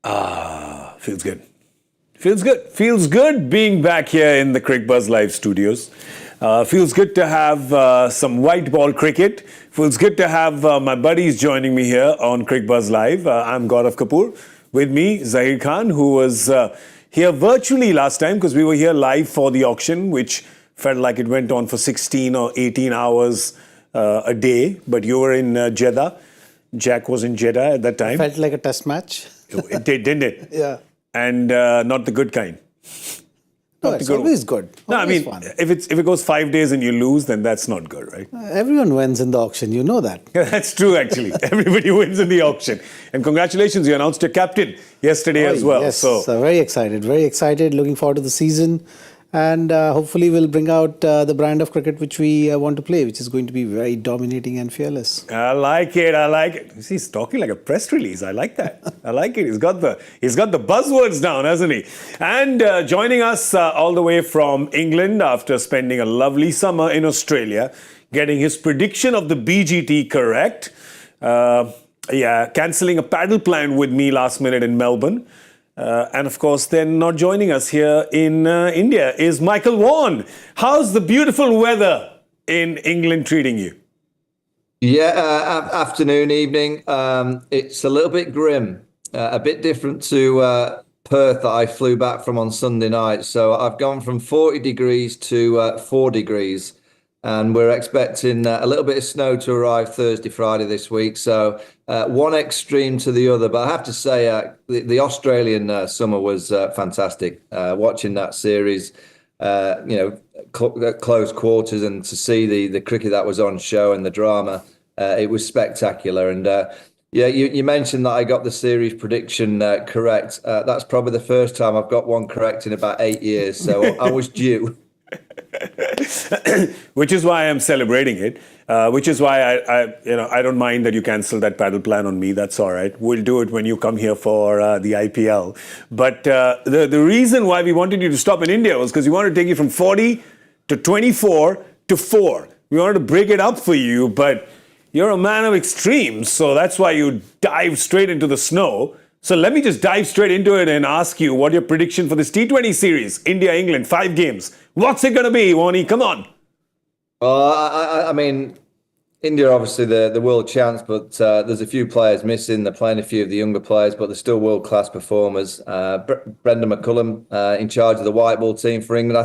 Feels good. Feels good. Feels good being back here in the Cricbuzz Live studios. Feels good to have some white ball cricket. Feels good to have my buddies joining me here on Cricbuzz Live. I'm Gaurav Kapur. With me, Zaheer Khan, who was here virtually last time because we were here live for the auction, which felt like it went on for 16 or 18 hours a day. But you were in Jeddah. Jack was in Jeddah at that time. Felt like a test match. It did, didn't it? Yeah. And not the good kind. No, it's always good. No, I mean, fun. if it goes 5 days and you lose, then that's not good, right? Everyone wins in the auction, you know that. Yeah, that's true, actually. Everybody wins in the auction. And congratulations, you announced your captain yesterday as well. Yes, so very excited, looking forward to the season. And hopefully we'll bring out the brand of cricket which we want to play, which is going to be very dominating and fearless. I like it. He's talking like a press release. I like that. I like it. He's got the buzzwords down, hasn't he? And joining us all the way from England after spending a lovely summer in Australia, getting his prediction of the BGT correct. Cancelling a paddle plan with me last minute in Melbourne. And of course, then not joining us here in India is Michael Vaughan. How's the beautiful weather in England treating you? Yeah, afternoon, evening. It's a little bit grim, a bit different to Perth that I flew back from on Sunday night. So I've gone from 40 degrees to 4 degrees. And we're expecting a little bit of snow to arrive Thursday, Friday this week. So one extreme to the other. But I have to say, the Australian summer was fantastic. Watching that series, close quarters, and to see the cricket that was on show and the drama, it was spectacular. And you mentioned that I got the series prediction correct. That's probably the first time I've got one correct in about 8 years. So I was due. Which is why I'm celebrating it. Which is why I don't mind that you cancel that paddle plan on me. That's all right. We'll do it when you come here for the IPL. But the reason why we wanted you to stop in India was because we wanted to take you from 40 to 24 to 4. We wanted to break it up for you, but you're a man of extremes, so that's why you dive straight into the snow. So let me just dive straight into it and ask you what your prediction for this T20 series, India-England, 5 games. What's it going to be, Wani? Come on. I mean, India are obviously the world champs, but there's a few players missing. They're playing a few of the younger players, but they're still world-class performers. Brendan McCullum in charge of the white ball team for England.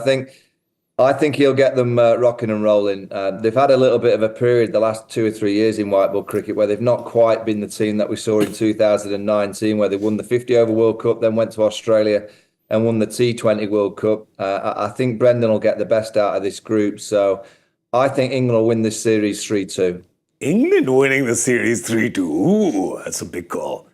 I think he'll get them rocking and rolling. They've had a little bit of a period the last 2 or 3 years in white ball cricket where they've not quite been the team that we saw in 2019, where they won the 50-over World Cup, then went to Australia and won the T20 World Cup. I think Brendan will get the best out of this group. So I think England will win this series 3-2. England winning the series 3-2. Ooh, that's a big call.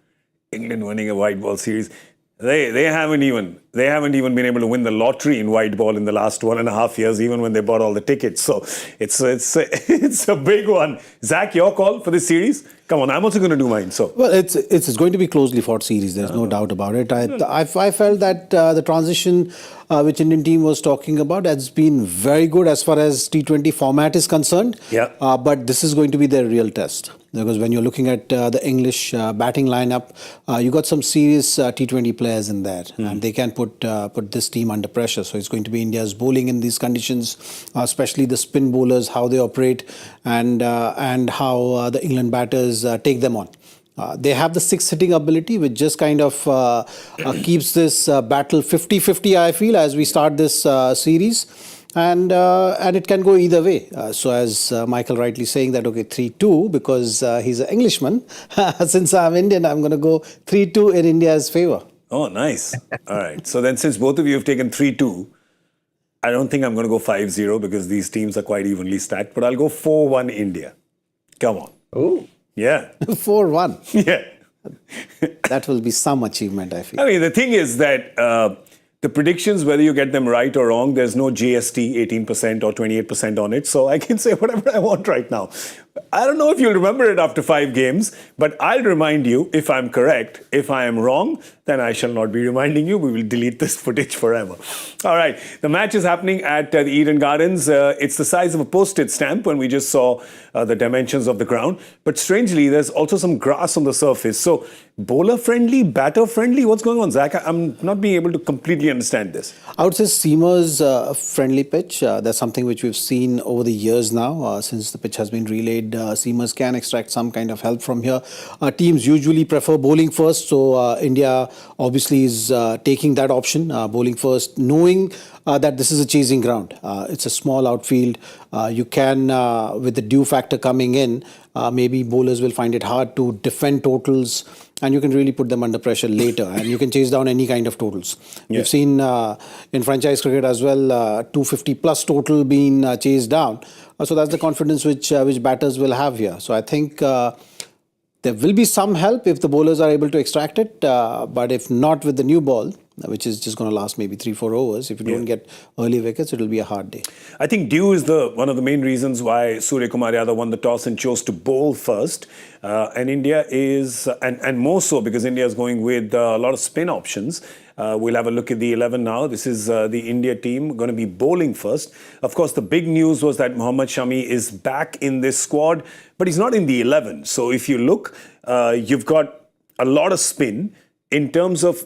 England winning a white ball series. They haven't even been able to win the lottery in white ball in the last 1.5 years, even when they bought all the tickets. So it's a big one. Zach, your call for this series? Come on, I'm also going to do mine. So well, it's going to be closely fought series. There's no doubt about it. I felt that the transition which Indian team was talking about has been very good as far as T20 format is concerned. Yeah. But this is going to be their real test. Because when you're looking at the English batting lineup, you got some serious T20 players in there, and they can put this team under pressure. So it's going to be India's bowling in these conditions, especially the spin bowlers, how they operate, and how the England batters take them on. They have the 6 hitting ability, which just kind of keeps this battle 50-50, I feel, as we start this series. And it can go either way. So as Michael rightly saying that, okay, 3-2, because he's an Englishman. Since I'm Indian, I'm going to go 3-2 in India's favour. Oh, nice. All right. So then since both of you have taken 3-2, I don't think I'm going to go 5-0 because these teams are quite evenly stacked. But I'll go 4-1 India. Come on. Oh. Yeah. 4-1. Yeah. That will be some achievement, I feel. I mean, the thing is that the predictions, whether you get them right or wrong, there's no GST 18% or 28% on it. So I can say whatever I want right now. I don't know if you'll remember it after 5 games, but I'll remind you if I'm correct. If I am wrong, then I shall not be reminding you. We will delete this footage forever. All right, the match is happening at the Eden Gardens. It's the size of a postage stamp when we just saw the dimensions of the ground. But strangely, there's also some grass on the surface. So bowler friendly, batter friendly? What's going on, Zach? I'm not being able to completely understand this. I would say seamers friendly pitch. That's something which we've seen over the years now. Since the pitch has been relayed, seamers can extract some kind of help from here. Teams usually prefer bowling first, so India obviously is taking that option, bowling first, knowing that this is a chasing ground. It's a small outfield. You can, with the dew factor coming in, maybe bowlers will find it hard to defend totals, and you can really put them under pressure later, and you can chase down any kind of totals. Yeah. We've seen in franchise cricket as well, 250 plus total being chased down. So that's the confidence which batters will have here. So I think there will be some help if the bowlers are able to extract it, but if not with the new ball, which is just going to last maybe 3-4 overs. If you don't get early wickets, it will be a hard day. I think dew is one of the main reasons why Suryakumar Yadav won the toss and chose to bowl first. And India is, and more so because India is going with a lot of spin options. We'll have a look at the 11 now. This is the India team going to be bowling first. Of course, the big news was that Mohammad Shami is back in this squad, but he's not in the 11. So if you look, you've got a lot of spin in terms of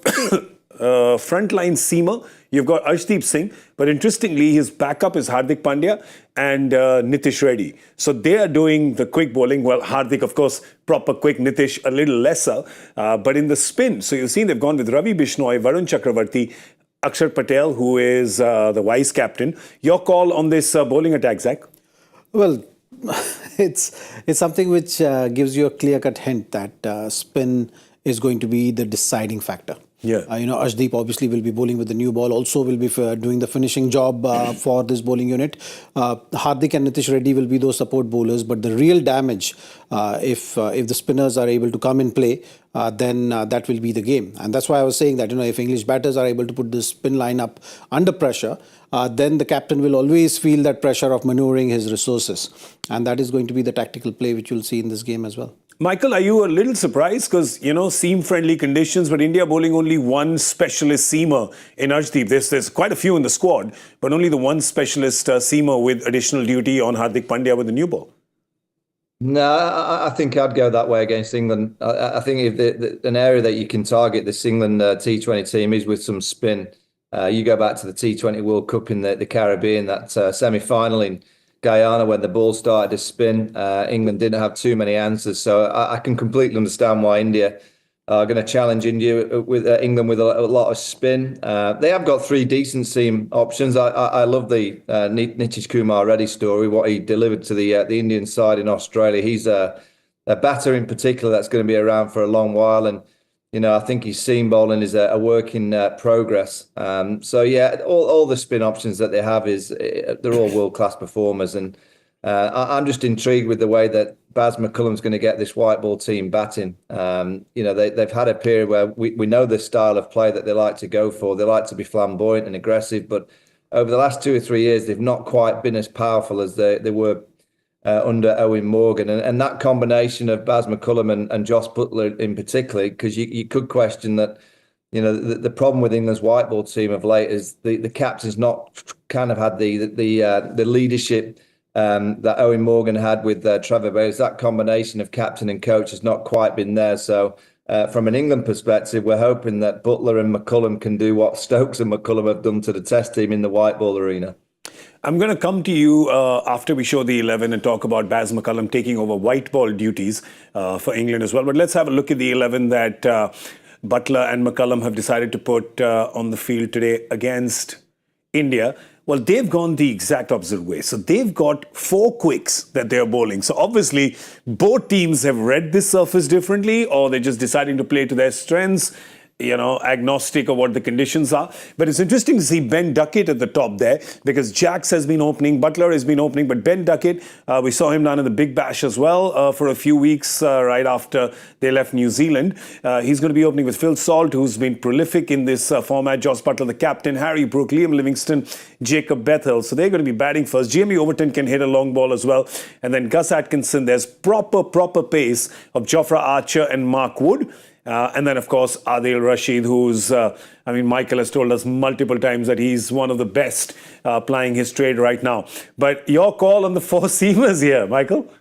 frontline seamer. You've got Arshdeep Singh, but interestingly, his backup is Hardik Pandya and Nitish Reddy. So they are doing the quick bowling. Well, Hardik, of course, proper quick, Nitish a little lesser, but in the spin. So you've seen they've gone with Ravi Bishnoi, Varun Chakravarti, Akshar Patel, who is the vice captain. Your call on this bowling attack, Zach? Well, it's something which gives you a clear-cut hint that spin is going to be the deciding factor. Yeah. Arshdeep obviously will be bowling with the new ball, also will be doing the finishing job for this bowling unit. Hardik and Nitish Reddy will be those support bowlers, but the real damage, if the spinners are able to come in play, then that will be the game. And that's why I was saying that, if English batters are able to put the spin lineup under pressure, then the captain will always feel that pressure of maneuvering his resources. And that is going to be the tactical play which you'll see in this game as well. Michael, are you a little surprised? Because, seam-friendly conditions, but India bowling only one specialist seamer in Arshdeep. There's quite a few in the squad, but only the one specialist seamer with additional duty on Hardik Pandya with the new ball. No, I think I'd go that way against England. I think if an area that you can target this England T20 team is with some spin. You go back to the T20 World Cup in the Caribbean, that semi-final in Guyana when the ball started to spin. England didn't have too many answers, so I can completely understand why India are going to challenge England with a lot of spin. They have got 3 decent seam options. I love the Nitish Kumar Reddy story, what he delivered to the Indian side in Australia. He's a batter in particular that's going to be around for a long while, and I think his seam bowling is a work in progress. So yeah, all the spin options that they have they're all world-class performers, and I'm just intrigued with the way that Baz McCullum's going to get this white ball team batting. They've had a period where we know the style of play that they like to go for. They like to be flamboyant and aggressive, but over the last 2 or 3 years, they've not quite been as powerful as they were under Owen Morgan, and that combination of Baz McCullum and Joss Buttler in particular, because you could question that, the problem with England's white ball team of late is the captain's not kind of had the leadership that Owen Morgan had with Trevor Bayliss. That combination of captain and coach has not quite been there. So from an England perspective, we're hoping that Buttler and McCullum can do what Stokes and McCullum have done to the Test team in the white ball arena. I'm going to come to you after we show the 11 and talk about Baz McCullum taking over white ball duties for England as well. But let's have a look at the 11 that Buttler and McCullum have decided to put on the field today against India. Well, they've gone the exact opposite way. So they've got 4 quicks that they're bowling. So obviously, both teams have read this surface differently, or they're just deciding to play to their strengths. agnostic of what the conditions are. But it's interesting to see Ben Duckett at the top there, because Jax has been opening, Butler has been opening, but Ben Duckett, we saw him down in the Big Bash as well for a few weeks right after they left New Zealand. He's going to be opening with Phil Salt, who's been prolific in this format, Joss Butler, the captain, Harry Brook, Liam Livingston, Jacob Bethel. So they're going to be batting first. Jamie Overton can hit a long ball as well. And then Gus Atkinson, there's proper pace of Jofra Archer and Mark Wood. And then, of course, Adil Rashid, who's, Michael has told us multiple times that he's one of the best plying his trade right now. But your call on the four seamers here, Michael?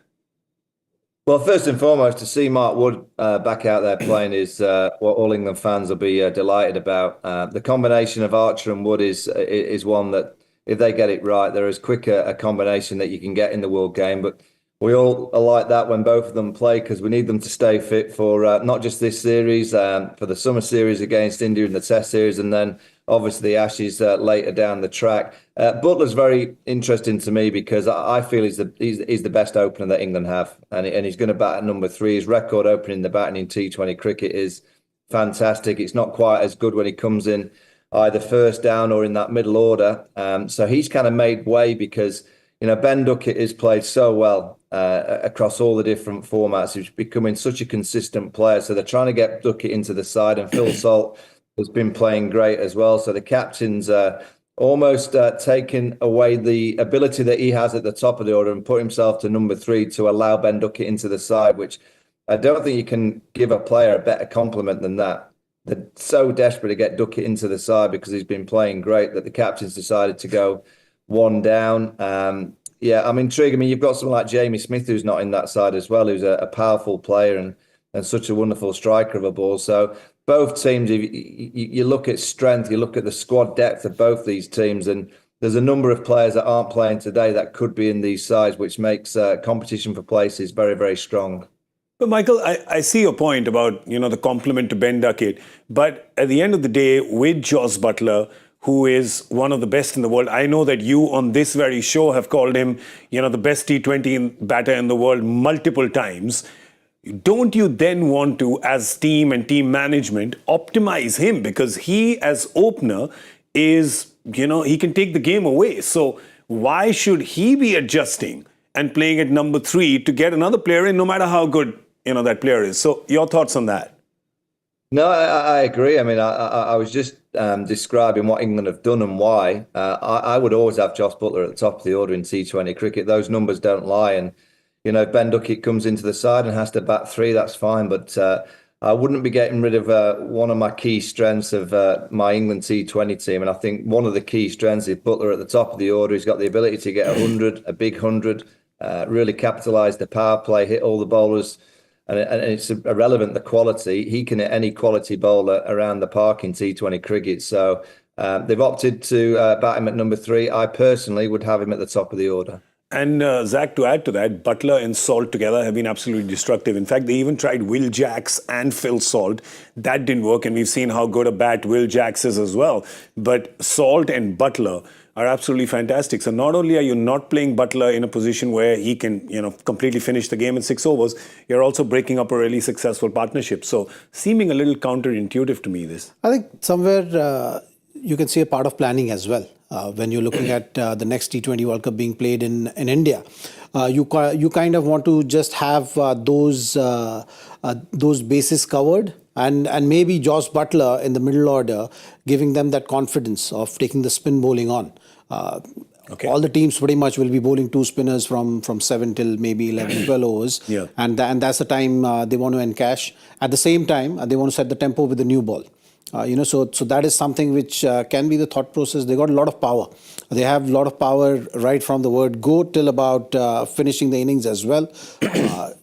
Well, first and foremost, to see Mark Wood back out there playing is what all England fans will be delighted about. The combination of Archer and Wood is one that, if they get it right, they're as quick a combination that you can get in the World Game. But we all are like that when both of them play, because we need them to stay fit for not just this series, for the summer series against India in the Test series, and then obviously the Ashes later down the track. Butler's very interesting to me because I feel he's the best opener that England have, and he's going to bat at number 3. His record opening the batting in T20 cricket is fantastic. It's not quite as good when he comes in either first down or in that middle order. So he's kind of made way because Ben Duckett has played so well across all the different formats. He's becoming such a consistent player. So they're trying to get Duckett into the side, and Phil Salt has been playing great as well. So the captain's almost taken away the ability that he has at the top of the order and put himself to number 3 to allow Ben Duckett into the side, which I don't think you can give a player a better compliment than that. They're so desperate to get Duckett into the side because he's been playing great that the captain's decided to go one down. I'm intrigued. You've got someone like Jamie Smith, who's not in that side as well, who's a powerful player and such a wonderful striker of a ball. So both teams, if you look at strength, you look at the squad depth of both these teams, and there's a number of players that aren't playing today that could be in these sides, which makes competition for places very, very strong. But Michael, I see your point about, the compliment to Ben Duckett. But at the end of the day, with Joss Butler, who is one of the best in the world, I know that you on this very show have called him, the best T20 batter in the world multiple times. Don't you then want to, as team and team management, optimize him? Because he, as opener, is, he can take the game away. So why should he be adjusting and playing at number 3 to get another player in, no matter how good that player is? So your thoughts on that? No, I agree. I was just describing what England have done and why. I would always have Joss Butler at the top of the order in T20 cricket. Those numbers don't lie. And, if Ben Duckett comes into the side and has to bat 3, that's fine. But I wouldn't be getting rid of one of my key strengths of my England T20 team. And I think one of the key strengths is Butler at the top of the order. He's got the ability to get 100, a big 100, really capitalise the power play, hit all the bowlers. And it's irrelevant, the quality. He can hit any quality bowler around the park in T20 cricket. So they've opted to bat him at number 3. I personally would have him at the top of the order. And Zach, to add to that, Butler and Salt together have been absolutely destructive. In fact, they even tried Will Jacks and Phil Salt. That didn't work, and we've seen how good a bat Will Jacks is as well. But Salt and Butler are absolutely fantastic. So not only are you not playing Butler in a position where he can, completely finish the game in 6 overs, you're also breaking up a really successful partnership. So seeming a little counterintuitive to me, this. I think somewhere you can see a part of planning as well. When you're looking at the next T20 World Cup being played in India, you kind of want to just have those bases covered, and maybe Joss Butler in the middle order, giving them that confidence of taking the spin bowling on. All the teams pretty much will be bowling 2 spinners from 7 till maybe 11, 12 overs. Yeah. And that's the time they want to encash. At the same time, they want to set the tempo with the new ball. So that is something which can be the thought process. They got a lot of power. They have a lot of power right from the word go till about finishing the innings as well.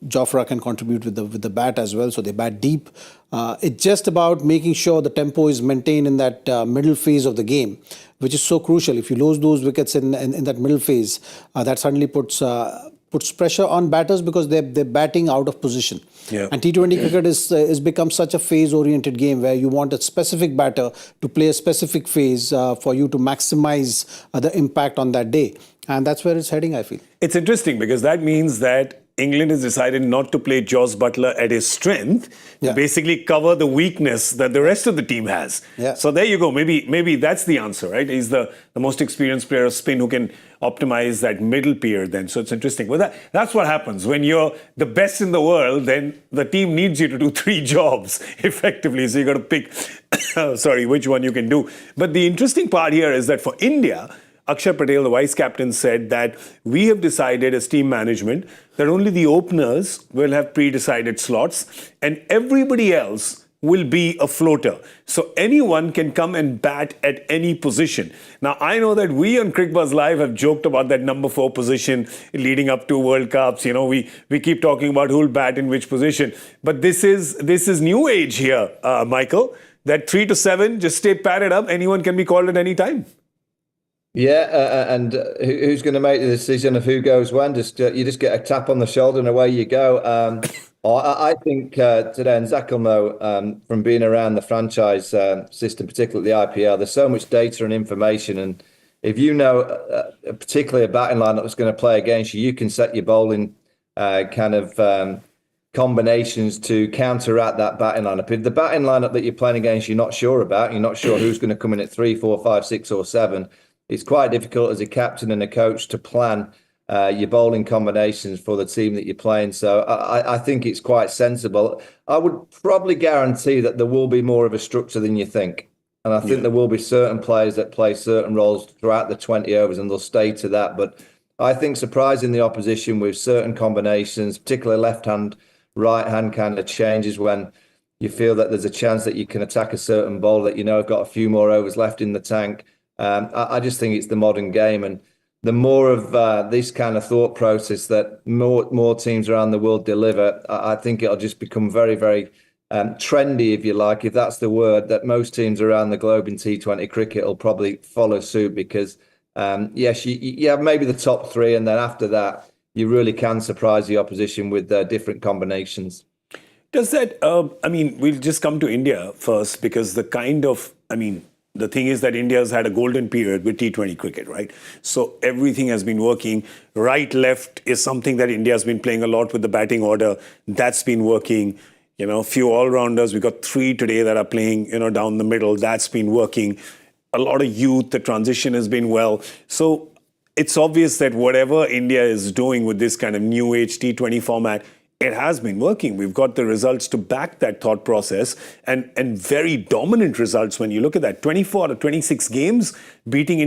Jofra can contribute with the bat as well, so they bat deep. It's just about making sure the tempo is maintained in that middle phase of the game, which is so crucial. If you lose those wickets in that middle phase, that suddenly puts pressure on batters because they're batting out of position. Yeah. And T20 cricket is become such a phase-oriented game where you want a specific batter to play a specific phase for you to maximize the impact on that day. And that's where it's heading, I feel. It's interesting because that means that England has decided not to play Jos Butler at his strength to basically cover the weakness that the rest of the team has. Yeah. So there you go. Maybe that's the answer, right? He's the most experienced player of spin who can optimize that middle pier then. So it's interesting. Well, that's what happens. When you're the best in the world, then the team needs you to do 3 jobs effectively. So you got to pick, which one you can do. But the interesting part here is that for India, Akshar Patel, the vice captain, said that we have decided as team management that only the openers will have pre-decided slots and everybody else will be a floater. So anyone can come and bat at any position. Now, I know that we on Cricbuzz Live have joked about that number 4 position leading up to World Cups. You know, we keep talking about who'll bat in which position. But this is new age here, Michael, that 3 to 7, just stay padded up. Anyone can be called at any time. Yeah, and who's going to make the decision of who goes when? You just get a tap on the shoulder and away you go. I think today, and Zach will know from being around the franchise system, particularly the IPL, there's so much data and information. And if you know particularly a batting line that's going to play against you, you can set your bowling combinations to counteract that batting lineup. If the batting lineup that you're playing against you're not sure about, you're not sure who's going to come in at 3, 4, 5, 6 or 7, it's quite difficult as a captain and a coach to plan your bowling combinations for the team that you're playing. So I think it's quite sensible. I would probably guarantee that there will be more of a structure than you think. And I think there will be certain players that play certain roles throughout the 20 overs and they'll stay to that. But I think surprising the opposition with certain combinations, particularly left-hand, right-hand kind of changes when you feel that there's a chance that you can attack a certain bowler that you know have got a few more overs left in the tank. I just think it's the modern game, and the more of this kind of thought process that more teams around the world deliver, I think it'll just become very, very trendy, if you like, if that's the word, that most teams around the globe in T20 cricket will probably follow suit because, yes, you have maybe the top 3, and then after that, you really can surprise the opposition with different combinations. Does that, we'll just come to India first because the thing is that India has had a golden period with T20 cricket, right? So everything has been working. Right, left is something that India has been playing a lot with the batting order. That's been working. You know, few all-rounders. We got 3 today that are playing, down the middle. That's been working. A lot of youth. The transition has been well. So it's obvious that whatever India is doing with this kind of new age T20 format, it has been working. We've got the results to back that thought process and very dominant results when you look at that. 24 out of 26 games, beating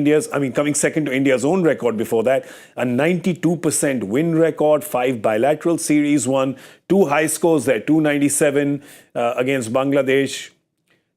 coming second to India's own record before that. A 92% win record, 5 bilateral series won, 2 high scores there, 297 against Bangladesh.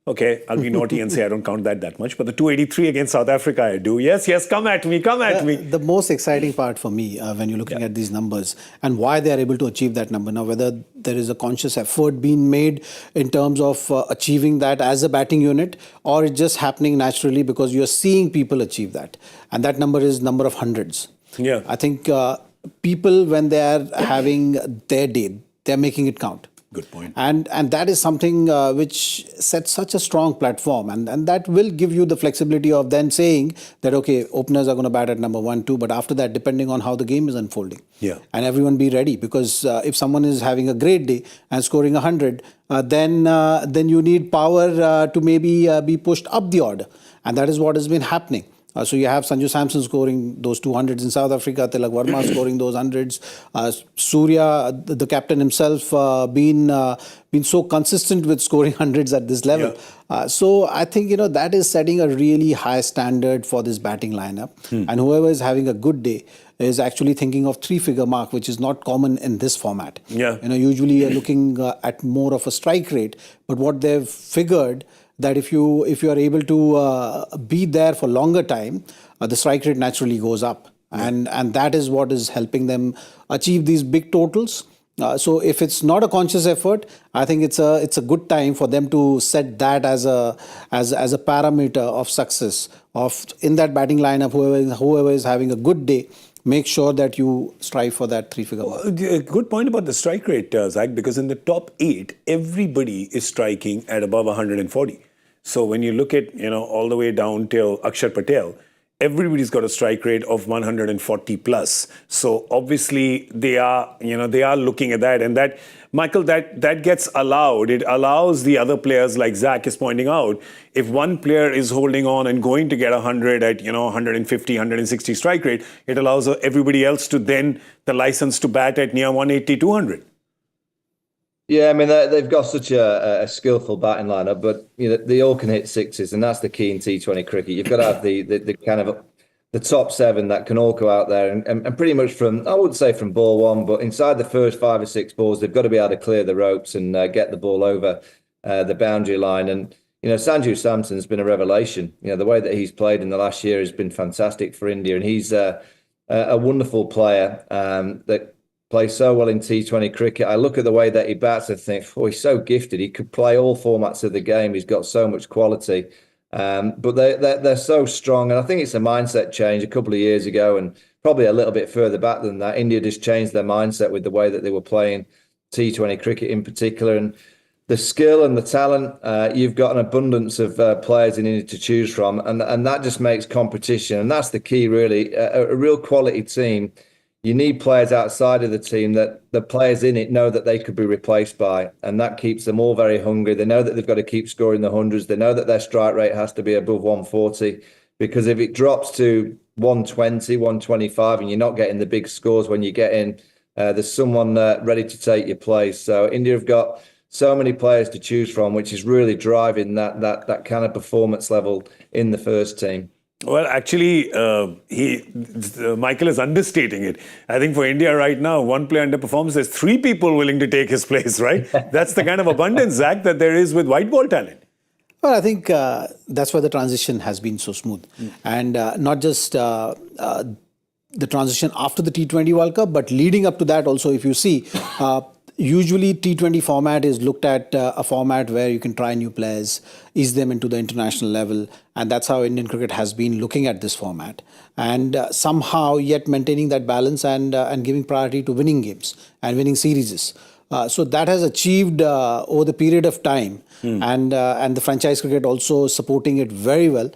Okay, I'll be naughty and say I don't count that much, but the 283 against South Africa I do. Yes, come at me. The most exciting part for me when you're looking at these numbers and why they are able to achieve that number. Now, whether there is a conscious effort being made in terms of achieving that as a batting unit or it's just happening naturally because you're seeing people achieve that. And that number is number of hundreds. Yeah. I think people, when they are having their day, they're making it count. Good point. And that is something which sets such a strong platform and that will give you the flexibility of then saying that, okay, openers are going to bat at number 1, 2, but after that, depending on how the game is unfolding. Yeah. And everyone be ready because if someone is having a great day and scoring 100, then you need power to maybe be pushed up the order. And that is what has been happening. So you have Sanju Samson scoring those 200s in South Africa, Tilak Varma scoring those 100s, Surya, the captain himself, been so consistent with scoring 100s at this level. Yeah. So I think, that is setting a really high standard for this batting lineup. And whoever is having a good day is actually thinking of 3-figure mark, which is not common in this format. Yeah. Usually you're looking at more of a strike rate, but what they've figured that if you are able to be there for longer time, the strike rate naturally goes up. Yeah. And that is what is helping them achieve these big totals. So if it's not a conscious effort, I think it's a good time for them to set that as a parameter of success in that batting lineup. Whoever is having a good day, make sure that you strive for that 3-figure mark. Good point about the strike rate, Zach, because in the top 8, everybody is striking at above 140. So when you look at, all the way down till Akshar Patel, everybody's got a strike rate of 140 plus. So obviously they are looking at that, and that, Michael, that gets allowed. It allows the other players, like Zach is pointing out, if one player is holding on and going to get 100 at 150, 160 strike rate, it allows everybody else to then the license to bat at near 180, 200. Yeah, I mean, they've got such a skillful batting lineup, but they all can hit sixes, and that's the key in T20 cricket. You've got to have the kind of the top seven that can all go out there and pretty much from, I wouldn't say from ball one, but inside the first 5 or 6 balls, they've got to be able to clear the ropes and get the ball over the boundary line. And Sanju Samson's been a revelation. The way that he's played in the last year has been fantastic for India, and he's a wonderful player that plays so well in T20 cricket. I look at the way that he bats and think, he's so gifted. He could play all formats of the game. He's got so much quality. But they're so strong. And I think it's a mindset change a couple of years ago, and probably a little bit further back than that. India just changed their mindset with the way that they were playing T20 cricket in particular. And the skill and the talent, you've got an abundance of players in India to choose from. And that just makes competition. And that's the key, really. A real quality team. You need players outside of the team that the players in it know that they could be replaced by, and that keeps them all very hungry. They know that they've got to keep scoring the hundreds. They know that their strike rate has to be above 140, because if it drops to 120, 125, and you're not getting the big scores when you get in, there's someone ready to take your place. So India have got so many players to choose from, which is really driving that kind of performance level in the first team. Well, actually, Michael is understating it. I think for India right now, one player underperforms, there's 3 people willing to take his place, right? That's the kind of abundance, Zach, that there is with white ball talent. Well, I think that's why the transition has been so smooth. And not just the transition after the T20 World Cup, but leading up to that also, if you see, usually T20 format is looked at a format where you can try new players, ease them into the international level. And that's how Indian cricket has been looking at this format. And somehow yet maintaining that balance and giving priority to winning games and winning series. So that has achieved over the period of time. And the franchise cricket also supporting it very well.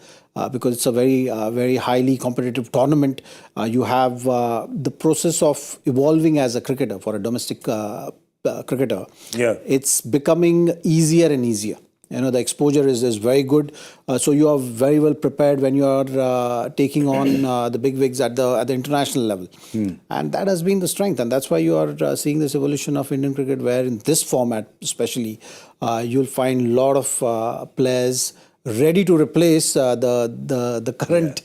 Because it's a very highly competitive tournament. You have the process of evolving as a cricketer for a domestic cricketer. Yeah, it's becoming easier and easier. The exposure is very good. So you are very well prepared when you are taking on the big wigs at the international level. And that has been the strength. And that's why you are seeing this evolution of Indian cricket, where in this format especially, you'll find a lot of players ready to replace the current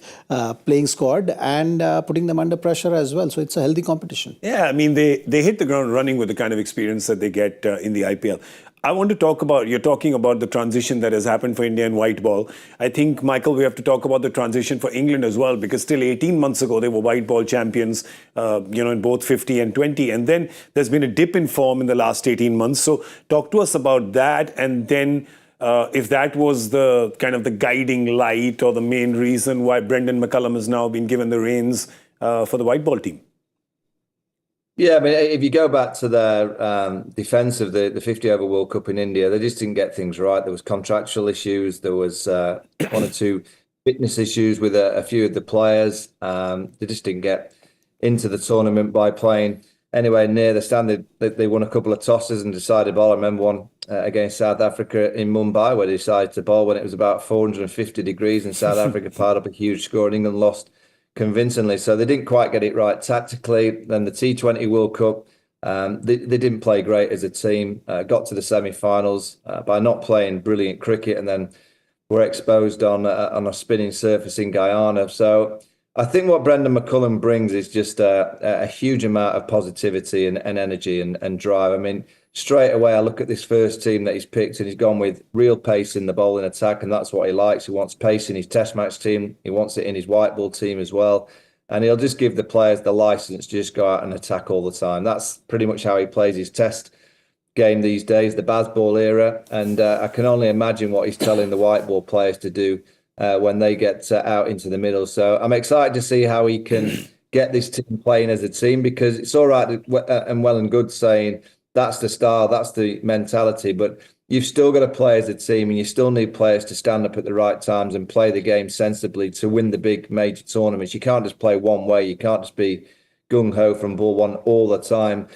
playing squad and putting them under pressure as well. So it's a healthy competition. Yeah, I mean, they hit the ground running with the kind of experience that they get in the IPL. I want to talk about, you're talking about the transition that has happened for India in white ball. I think, Michael, we have to talk about the transition for England as well, because still 18 months ago, they were white ball champions, in both 50 and 20. And then there's been a dip in form in the last 18 months. So talk to us about that, and then if that was the kind of the guiding light or the main reason why Brendan McCullum has now been given the reins for the white ball team. Yeah, I mean, if you go back to their defence of the 50-over World Cup in India, they just didn't get things right. There was contractual issues. There was 1 or 2 fitness issues with a few of the players. They just didn't get into the tournament by playing anywhere near the standard. They won a couple of tosses and decided ball. I remember one against South Africa in Mumbai, where they decided to bowl when it was about 450 degrees, and South Africa piled up a huge score and England lost convincingly. So they didn't quite get it right tactically. Then the T20 World Cup, they didn't play great as a team, got to the semi-finals by not playing brilliant cricket, and then were exposed on a spinning surface in Guyana. So I think what Brendan McCullum brings is just a huge amount of positivity and energy and drive. I mean, straight away, I look at this first team that he's picked, and he's gone with real pace in the bowling attack, and that's what he likes. He wants pace in his test match team. He wants it in his white ball team as well. And he'll just give the players the license to just go out and attack all the time. That's pretty much how he plays his test game these days, the Bazball era. And I can only imagine what he's telling the white ball players to do when they get out into the middle. So I'm excited to see how he can get this team playing as a team, because it's all right and well and good saying that's the style, that's the mentality. But you've still got to play as a team, and you still need players to stand up at the right times and play the game sensibly to win the big major tournaments. You can't just play one way. You can't just be gung-ho from ball one all the time.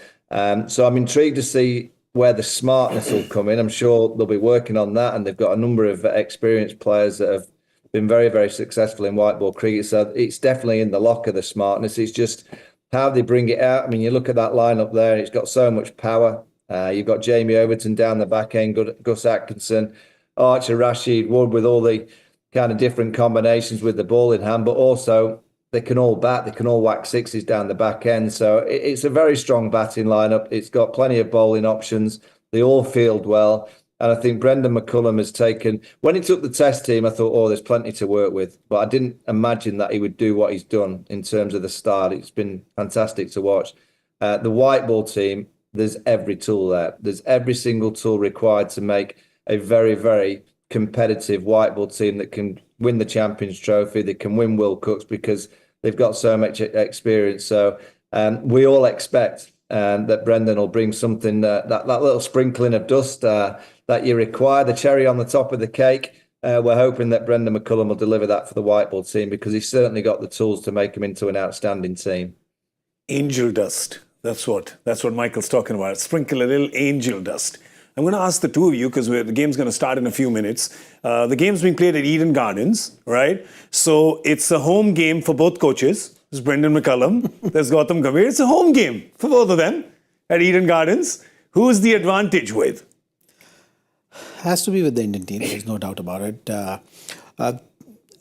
So I'm intrigued to see where the smartness will come in. I'm sure they'll be working on that, and they've got a number of experienced players that have been very, very successful in white ball cricket. So it's definitely in the locker, the smartness. It's just how they bring it out. I mean, you look at that lineup there, and it's got so much power. You've got Jamie Overton down the back end, Gus Atkinson, Archer, Rashid Wood, with all the kind of different combinations with the ball in hand, but also they can all bat, they can all whack sixes down the back end. So it's a very strong batting lineup. It's got plenty of bowling options. They all field well. And I think Brendan McCullum has taken, when he took the test team, I thought, oh, there's plenty to work with. But I didn't imagine that he would do what he's done in terms of the style. It's been fantastic to watch. The white ball team, there's every tool there. There's every single tool required to make a very, very competitive white ball team that can win the Champions Trophy, that can win World Cups, because they've got so much experience. So we all expect that Brendan will bring something, that little sprinkling of dust that you require, the cherry on the top of the cake. We're hoping that Brendan McCullum will deliver that for the white ball team, because he's certainly got the tools to make him into an outstanding team. Angel dust. That's what Michael's talking about. Sprinkle a little angel dust. I'm going to ask the two of you, because the game's going to start in a few minutes. The game's being played at Eden Gardens, right? So it's a home game for both coaches. There's Brendan McCullum, there's Gautam Gambhir. It's a home game for both of them at Eden Gardens. Who's the advantage with? Has to be with the Indian team. There's no doubt about it.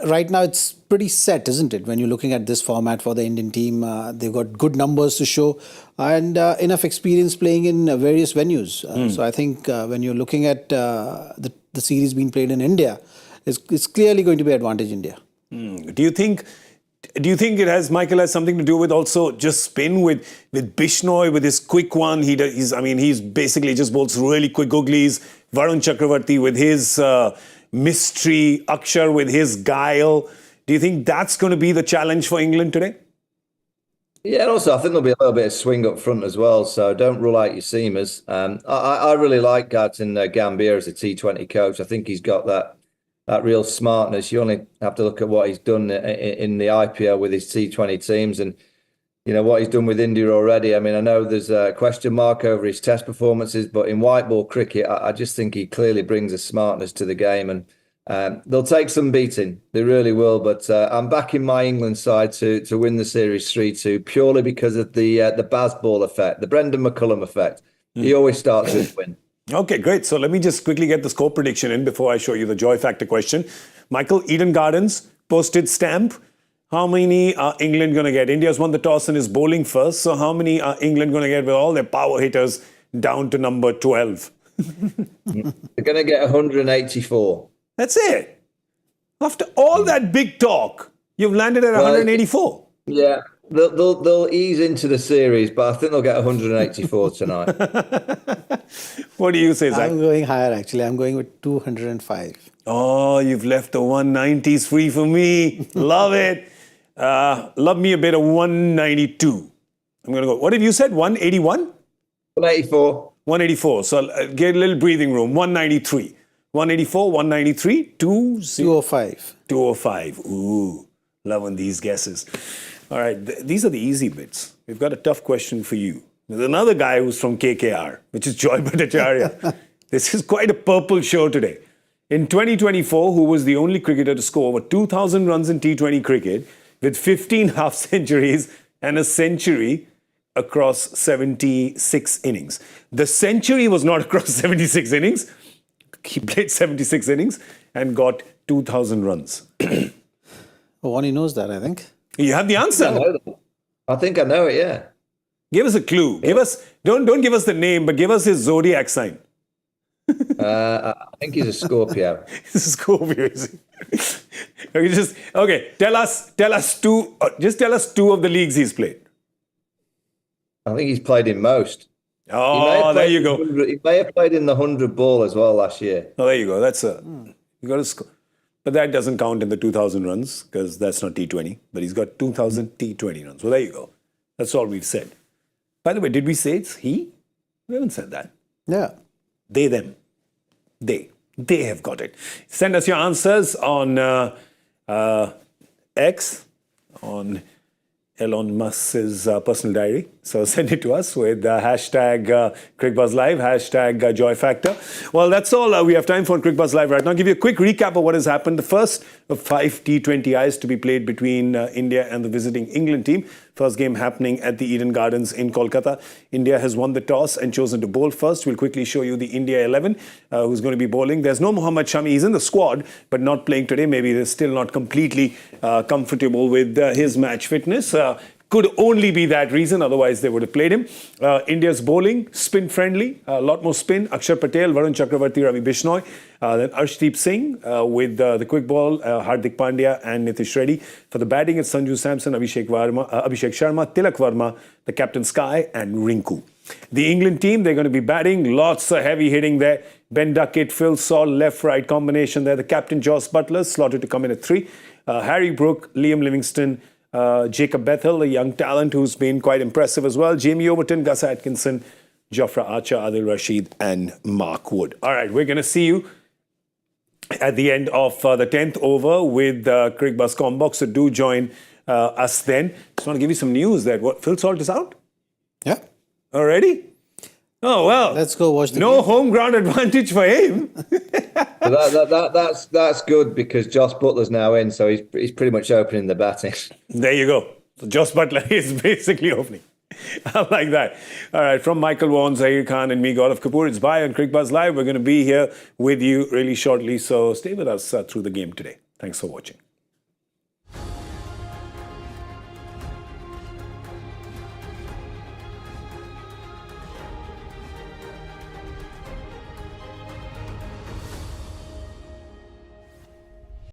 Right now, it's pretty set, isn't it? When you're looking at this format for the Indian team, they've got good numbers to show and enough experience playing in various venues. So I think when you're looking at the series being played in India, it's clearly going to be advantage India. Do you think it has, Michael, has something to do with also just spin with Bishnoi, with his quick one? He's basically just bowls really quick googlies. Varun Chakravarti with his mystery, Akshar with his guile. Do you think that's going to be the challenge for England today? Yeah, and also I think there'll be a little bit of swing up front as well, so don't rule out your seamers. I really like Gautam Gambhir as a T20 coach. I think he's got that real smartness. You only have to look at what he's done in the IPL with his T20 teams, and you know what he's done with India already. I mean, I know there's a question mark over his test performances, but in white ball cricket, I just think he clearly brings a smartness to the game, and they'll take some beating. They really will. But I'm backing my England side to win the series 3-2 purely because of the Bazball effect, the Brendan McCullum effect. He always starts with a win. Okay, great. So let me just quickly get the score prediction in before I show you the joy factor question. Michael, Eden Gardens, postage stamp. How many are England going to get? India's won the toss and is bowling first. So how many are England going to get with all their power hitters down to number 12? They're going to get 184. That's it. After all that big talk, you've landed at 184. Yeah, they'll ease into the series, but I think they'll get 184 tonight. What do you say, Zach? I'm going higher, actually. I'm going with 205. Oh, you've left the 190s free for me. Love it. Love me a bit of 192. I'm going to go. What have you said? 181? 184. 184. So I'll get a little breathing room. 193. 184, 193, 205. 205. Ooh, loving these guesses. All right, these are the easy bits. We've got a tough question for you. There's another guy who's from KKR, which is Joy Bhattacharya. This is quite a purple show today. In 2024, who was the only cricketer to score over 2,000 runs in T20 cricket with 15 half centuries and a century across 76 innings? The century was not across 76 innings. He played 76 innings and got 2,000 runs. One, he knows that, I think. You have the answer. I think I know it, yeah. Give us a clue. Give us, don't give us the name, but give us his zodiac sign. I think he's a Scorpio. He's a Scorpio. Okay, tell us two. Just tell us two of the leagues he's played. I think he's played in most. Oh, there you go. He may have played in the 100 ball as well last year. Oh, there you go. That's you got to score. But that doesn't count in the 2,000 runs because that's not T20. But he's got 2,000 T20 runs. Well, there you go. That's all we've said. By the way, did we say it's he? We haven't said that. Yeah. They, them. They have got it. Send us your answers on X, on Elon Musk's personal diary. So send it to us with hashtag Cricbuzz Live, hashtag Joy Factor. Well, that's all we have time for on Cricbuzz Live right now. I'll give you a quick recap of what has happened. The first of 5 T20Is to be played between India and the visiting England team. First game happening at the Eden Gardens in Kolkata. India has won the toss and chosen to bowl first. We'll quickly show you the India 11 who's going to be bowling. There's no Mohammad Shami. He's in the squad, but not playing today. Maybe they're still not completely comfortable with his match fitness. Could only be that reason, otherwise they would have played him. India's bowling, spin friendly, a lot more spin. Akshar Patel, Varun Chakravarti, Ravi Bishnoi. Then Arshdeep Singh with the quick ball, Hardik Pandya and Nitish Reddy. For the batting, it's Sanju, Samson, Abhishek Sharma, Tilak Varma, the captain Sky and Rinku. The England team, they're going to be batting. Lots of heavy hitting there. Ben Duckett, Phil Saul, left-right combination there. The captain, Joss Butler, slotted to come in at 3. Harry Brook, Liam Livingston, Jacob Bethel, a young talent who's been quite impressive as well. Jamie Overton, Gus Atkinson, Jofra Archer, Adil Rashid, and Mark Wood. All right, we're going to see you at the end of the 10th over with Cricbuzz Combox. So do join us then. Just want to give you some news that Phil Salt is out Yeah. already. Oh, well. Let's go watch the No game. home ground advantage for him. That's good because Joss Butler's now in, so he's pretty much opening the batting. There you go. So Joss Butler is basically opening. I like that. All right, from Michael Vaughan, Zaheer Khan and me, Gaurav Kapur, it's bye on Cricbuzz Live. We're going to be here with you really shortly, so stay with us through the game today. Thanks for watching.